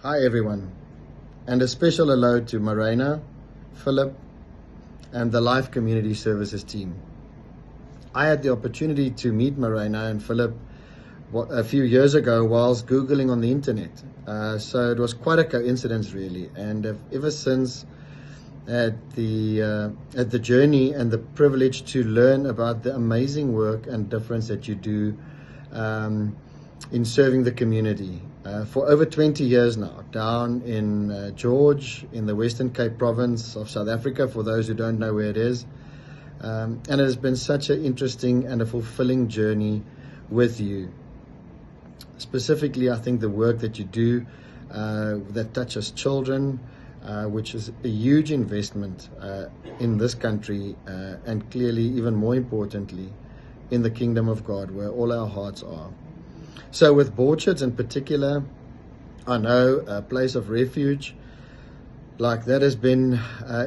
Hi everyone, and a special hello to Morena, Philip, and the Life Community Services team. I had the opportunity to meet Morena and Philip a few years ago whilst Googling on the internet. So it was quite a coincidence really, and ever since at the journey and the privilege to learn about the amazing work and difference that you do in serving the community for over 20 years now, down in George, in the Western Cape province of South Africa, for those who don't know where it is. And it has been such an interesting and a fulfilling journey with you. Specifically, I think the work that you do that touches children, which is a huge investment in this country, and clearly, even more importantly, in the kingdom of God, where all our hearts are. So with Borchards in particular, I know a place of refuge like that has been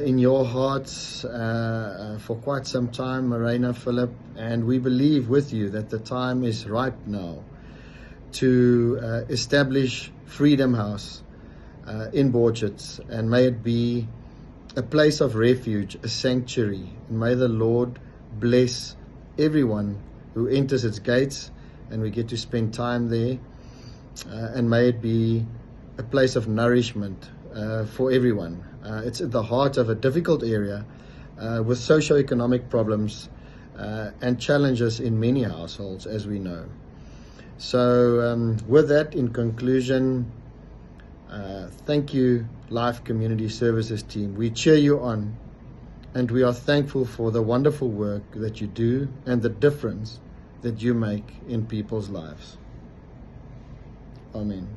in your hearts for quite some time, Morena, Philip, and we believe with you that the time is ripe now to establish Freedom House in Borchards, and may it be a place of refuge, a sanctuary, and may the Lord bless everyone who enters its gates, and we get to spend time there, and may it be a place of nourishment for everyone. It's at the heart of a difficult area with socio-economic problems and challenges in many households, as we know. So with that, in conclusion, thank you, Life Community Services team. We cheer you on, and we are thankful for the wonderful work that you do and the difference that you make in people's lives. Amen.